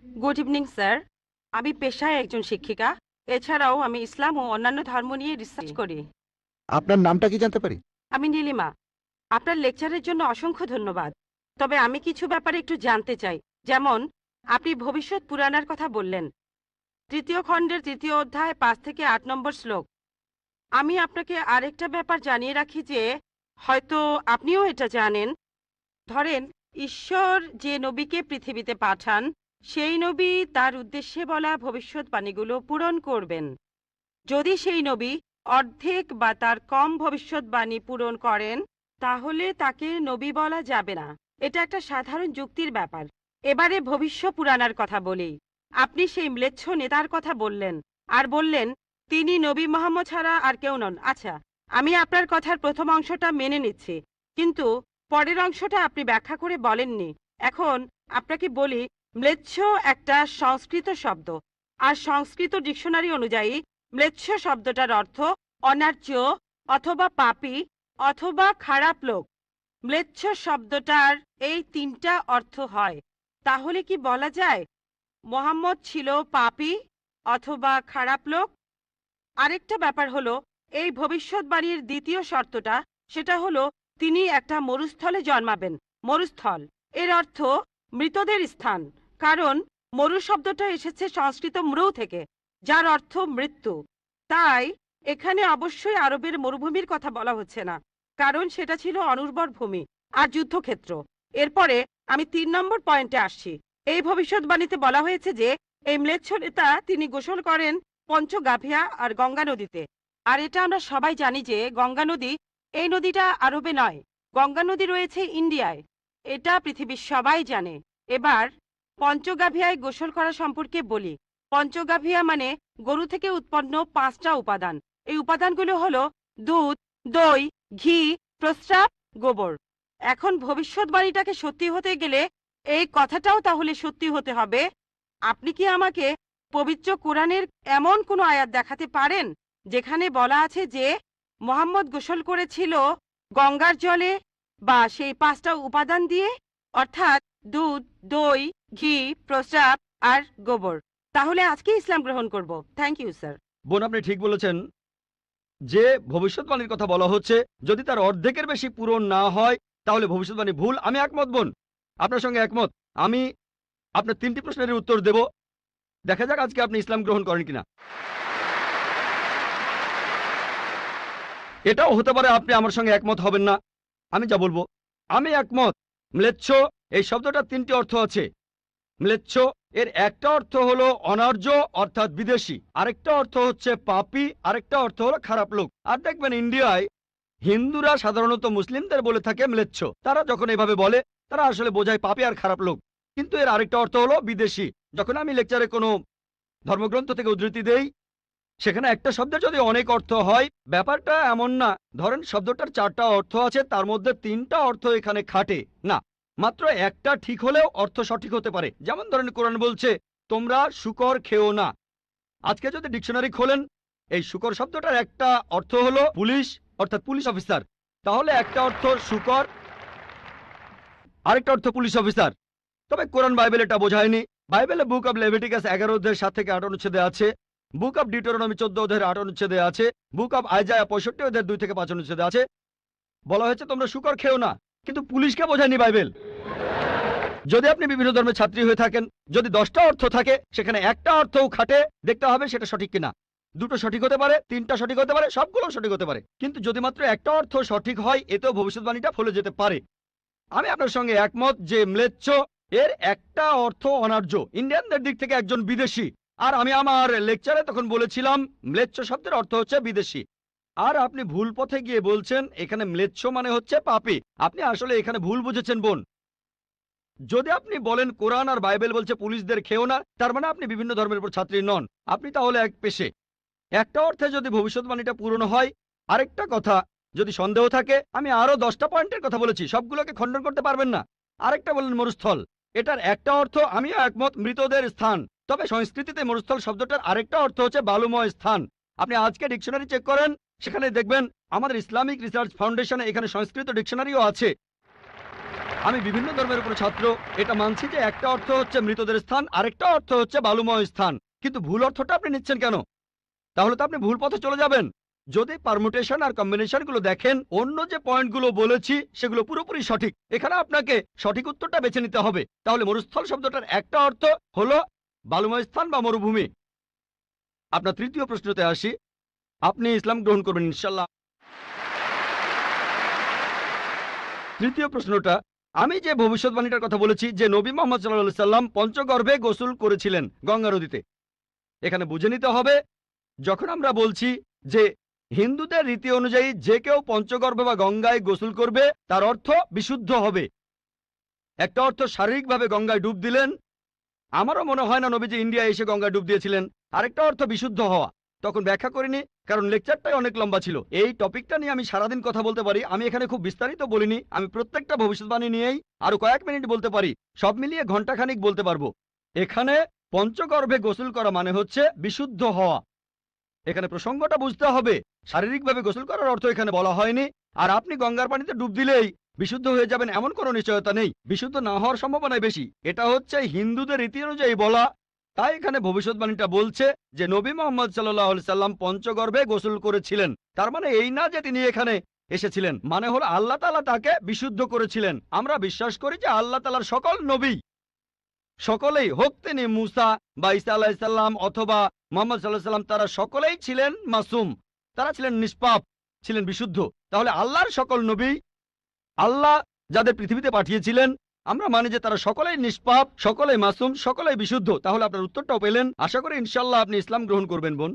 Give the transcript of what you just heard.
Good evening sir. আমি পেশায় একজন শিক্ষিকা। এছাড়াও আমি ইসলাম ও অন্যান্য ধর্ম নিয়ে রিসার্চ করি। আপনার নামটা কি জানতে পারি? আমি নীলিমা। আপনার লেকচারের জন্য অসংখ্য ধন্যবাদ। তবে আমি কিছু ব্যাপারে একটু জানতে চাই। যেমন, আপনি ভবিষ্যৎ পুরাণের কথা বললেন, তৃতীয় খণ্ডের ৩য় অধ্যায় ৫ থেকে ৮ নম্বর শ্লোক। আমি আপনাকে আরেকটা ব্যাপার জানিয়ে রাখি যে হয়তো আপনিও এটা জানেন। ধরেন, ঈশ্বর যে নবীকে পৃথিবীতে পাঠান, সেই নবী তার উদ্দেশ্যে বলা ভবিষ্যৎবাণীগুলো পূরণ করবেন। যদি সেই নবী অর্ধেক বা তার কম ভবিষ্যৎবাণী পূরণ করেন, তাহলে তাকে নবী বলা যাবে না। এটা একটা সাধারণ যুক্তির ব্যাপার। এবারে ভবিষ্য পুরাণের কথা বলি। আপনি সেই ম্লেচ্ছ নেতার কথা বললেন, আর বললেন তিনি নবী মোহাম্মদ ছাড়া আর কেউ নন। আচ্ছা, আমি আপনার কথার প্রথম অংশটা মেনে নিচ্ছি, কিন্তু পরের অংশটা আপনি ব্যাখ্যা করে বলেননি। এখন আপনাকে বলি, ম্লেচ্ছ একটা সংস্কৃত শব্দ, আর সংস্কৃত ডিকশনারি অনুযায়ী ম্লেচ্ছ শব্দটার অর্থ অনার্য অথবা পাপী অথবা খারাপ লোক। ম্লেচ্ছ শব্দটার এই তিনটা অর্থ হয়। তাহলে কি বলা যায় মোহাম্মদ ছিল পাপী অথবা খারাপ লোক? আরেকটা ব্যাপার হলো, এই ভবিষ্যৎবাণীর দ্বিতীয় শর্তটা, সেটা হলো তিনি একটা মরুস্থলে জন্মাবেন। মরুস্থল এর অর্থ মৃতদের স্থান, কারণ মরু শব্দটা এসেছে সংস্কৃত মৃউ থেকে, যার অর্থ মৃত্যু। তাই এখানে অবশ্যই আরবের মরুভূমির কথা বলা হচ্ছে না, কারণ সেটা ছিল অনুর্বর ভূমি আর যুদ্ধক্ষেত্র। এরপরে আমি ৩ নম্বর পয়েন্টে আসছি। এই ভবিষ্যৎবাণীতে বলা হয়েছে যে এই ম্লেচ্ছ নেতা তিনি গোসল করেন পঞ্চগাভিয়া আর গঙ্গা নদীতে। আর এটা আমরা সবাই জানি যে গঙ্গা নদী, এই নদীটা আরবে নয়, গঙ্গা নদী রয়েছে ইন্ডিয়ায়। এটা পৃথিবীর সবাই জানে। এবার পঞ্চগাভিয়ায় গোসল করা সম্পর্কে বলি। পঞ্চগাভিয়া মানে গরু থেকে উৎপন্ন 5টা উপাদান। এই উপাদানগুলো হলো দুধ, দই, ঘি, প্রস্রাব, গোবর। এখন ভবিষ্যৎবাণীটাকে সত্যি হতে গেলে এই কথাটাও তাহলে সত্যি হতে হবে। আপনি কি আমাকে পবিত্র কোরআনের এমন কোনো আয়াত দেখাতে পারেন যেখানে বলা আছে যে মোহাম্মদ গোসল করেছিল গঙ্গার জলে বা সেই 5টা উপাদান দিয়ে, অর্থাৎ দুধ, দই, ঘি, প্রস্রাব আর গোবর? তাহলে আজকে ইসলাম গ্রহণ করব। Thank you sir. বোন, আপনি ঠিক বলেছেন যে ভবিষ্যৎবাণীর কথা বলা হচ্ছে, যদি তার অর্ধেকের বেশি পূরণ না হয় তাহলে ভবিষ্যৎবাণী ভুল। আমি একমত বোন, আপনার সঙ্গে একমত। আমি আপনার 3টি প্রশ্নের উত্তর দেব। দেখা যাক আজকে আপনি ইসলাম গ্রহণ করেন কিনা। এটাও হতে পারে আপনি আমার সঙ্গে একমত হবেন না। আমি যা বলবো আমি একমত। ম্লেচ্ছ এই শব্দটার 3টি অর্থ আছে। ম্লেচ্ছ এর একটা অর্থ হলো অনার্য অর্থাৎ বিদেশি, আরেকটা অর্থ হচ্ছে পাপী, আরেকটা অর্থ হলো খারাপ লোক। আর দেখবেন ইন্ডিয়ায় হিন্দুরা সাধারণত মুসলিমদের বলে থাকে ম্লেচ্ছ। তারা যখন এভাবে বলে তারা আসলে বোঝায় পাপী আর খারাপ লোক, কিন্তু এর আরেকটা অর্থ হলো বিদেশি। যখন আমি লেকচারে কোনো ধর্মগ্রন্থ থেকে উদ্ধৃতি দেই, সেখানে একটা শব্দের যদি অনেক অর্থ হয়, ব্যাপারটা এমন না ধরেন শব্দটার 4টা অর্থ আছে, তার মধ্যে 3টা অর্থ এখানে খাটে না, মাত্র একটা ঠিক হলেও অর্থ সঠিক হতে পারে। যেমন ধরেন কোরআন বলছে তোমরা শূকর খেও না। আজকে যদি ডিকশনারি খোলেন, এই শূকর শব্দটার একটা অর্থ হলো পুলিশ অর্থাৎ পুলিশ অফিসার, তাহলে একটা অর্থ শূকর, আরেকটা অর্থ পুলিশ অফিসার। তবে কোরআন বাইবেল এটা বোঝায়নি। বাইবেলে বুক অব লেভিটিকাস 11 অধ্যায়ের 7 থেকে 8 অনুচ্ছেদে আছে, বুক অব ডিউটেরোনমি 14 অধ্যায়ের 8 অনুচ্ছেদে আছে, বুক অব আইজায়া 65 অধ্যায়ের 2 থেকে 5 অনুচ্ছেদে আছে, বলা হয়েছে তোমরা শূকর খেও না, কিন্তু পুলিশকে বোঝায়নি বাইবেল। যদি আপনি বিভিন্ন ধর্মের ছাত্রী হয়ে থাকেন, যদি 10টা অর্থ থাকে সেখানে একটা অর্থও খাটে, দেখতে হবে সেটা সঠিক কিনা। দুটো সঠিক হতে পারে, 3টা সঠিক হতে পারে, সবগুলো সঠিক হতে পারে, কিন্তু যদি মাত্র একটা অর্থ সঠিক হয় এতেও ভবিষ্যৎবাণীটা ফলে যেতে পারে। আমি আপনার সঙ্গে একমত যে ম্লেচ্ছ এর একটা অর্থ অনার্য, ইন্ডিয়ানদের দিক থেকে একজন বিদেশি। আর আমি আমার লেকচারে তখন বলেছিলাম ম্লেচ্ছ শব্দের অর্থ হচ্ছে বিদেশি। আর আপনি ভুল পথে গিয়ে বলছেন এখানে ম্লেচ্ছ মানে হচ্ছে পাপী। আপনি আসলে এখানে ভুল বুঝেছেন বোন। যদি আপনি বলেন কোরআন আর বাইবেল বলছে পুলিশদের খেও না, তার মানে আপনি বিভিন্ন ধর্মের উপর ছাত্রী নন, আপনি তাহলে এক পেশে। একটা অর্থে যদি ভবিষ্যৎবাণীটা পূরণ হয়। আরেকটা কথা, যদি সন্দেহ থাকে, আমি আরো 10টা পয়েন্টের কথা বলেছি, সবগুলোকে খণ্ডন করতে পারবেন না। আরেকটা বললেন মরুস্থল, এটার একটা অর্থ আমিও একমত, মৃতদের স্থান। তবে সংস্কৃতিতে মরুস্থল শব্দটার আরেকটা অর্থ হচ্ছে বালুময় স্থান। আপনি আজকে ডিকশনারি চেক করেন, সেখানে দেখবেন আমাদের ইসলামিক রিসার্চ ফাউন্ডেশনে এখানে সংস্কৃত ডিকশনারিও আছে। আমি বিভিন্ন ধর্মের উপর ছাত্র, এটা মানছি যে একটা অর্থ হচ্ছে মৃতদের স্থান, আরেকটা অর্থ হচ্ছে বালুময় স্থান, কিন্তু ভুল অর্থটা আপনি নিচ্ছেন কেন? তাহলে তো আপনি ভুল পথে চলে যাবেন। যদি পারমুটেশন আর কম্বিনেশন গুলো দেখেন, অন্য যে পয়েন্টগুলো বলেছি সেগুলো পুরোপুরি সঠিক। এখানে আপনাকে সঠিক উত্তরটা বেছে নিতে হবে। তাহলে মরুস্থল শব্দটার একটা অর্থ হলো বালুময় স্থান বা মরুভূমি। আপনার তৃতীয় প্রশ্নতে আসি, আপনি ইসলাম গ্রহণ করবেন ইনশাল্লাহ। তৃতীয় প্রশ্নটা, আমি যে ভবিষ্যৎবাণীটার কথা বলেছি যে নবী মোহাম্মদ সাল্লাল্লাহু আলাইহি সাল্লাম পঞ্চগর্ভে গোসল করেছিলেন গঙ্গা নদীতে, এখানে বুঝে নিতে হবে যখন আমরা বলছি যে হিন্দুদের রীতি অনুযায়ী যে কেউ পঞ্চগর্ভে বা গঙ্গায় গোসল করবে তার অর্থ বিশুদ্ধ হবে। একটা অর্থ শারীরিকভাবে গঙ্গায় ডুব দিলেন, আমারও মনে হয় না নবীজি ইন্ডিয়া এসে গঙ্গায় ডুব দিয়েছিলেন। আরেকটা অর্থ বিশুদ্ধ হওয়া, তখন ব্যাখ্যা করিনি কারণ লেকচারটাই অনেক লম্বা ছিল। এই টপিকটা নিয়ে আমি সারাদিন কথা বলতে পারি, আমি এখানে খুব বিস্তারিত বলিনি। আমি প্রত্যেকটা ভবিষ্যৎবাণী নিয়েই আরো কয়েক মিনিট বলতে পারি, সব মিলিয়ে ঘন্টাখানিক বলতে পারবো। এখানে পঞ্চগর্ভে গোসল করা মানে হচ্ছে বিশুদ্ধ হওয়া। এখানে প্রসঙ্গটা বুঝতে হবে, শারীরিকভাবে গোসল করার অর্থ এখানে বলা হয়নি। আর আপনি গঙ্গার পানিতে ডুব দিলেই বিশুদ্ধ হয়ে যাবেন এমন কোনো নিশ্চয়তা নেই, বিশুদ্ধ না হওয়ার সম্ভাবনাই বেশি। এটা হচ্ছে হিন্দুদের রীতি অনুযায়ী বলা। তাই এখানে ভবিষ্যৎবাণীটা বলছে যে নবী মোহাম্মদ সাল্লাল্লাহু আলাইহি সাল্লাম পঞ্চগর্ভে গোসল করেছিলেন। তার মানে এই না যে তিনি এখানে এসেছিলেন, মানে হলো আল্লাহ তাআলা তাকে বিশুদ্ধ করেছিলেন। আমরা বিশ্বাস করি যে আল্লাহ তাআলার সকল নবী, সকলেই হোক তিনি মুসা বা ঈসা আলাইহিস সালাম অথবা মুহাম্মদ সাল্লাল্লাহু আলাইহি সাল্লাম, তারা সকলেই ছিলেন মাসুম, তারা ছিলেন নিষ্পাপ, ছিলেন বিশুদ্ধ। তাহলে আল্লাহর সকল নবী, আল্লাহ যাদের পৃথিবীতে পাঠিয়েছিলেন, আমরা মানি যে তারা সকলেই নিষ্পাপ, সকলেই মাসুম, সকলেই বিশুদ্ধ। তাহলে আপনার উত্তরটাও পেলেন। আশা করি ইনশাআল্লাহ আপনি ইসলাম গ্রহণ করবেন বোন।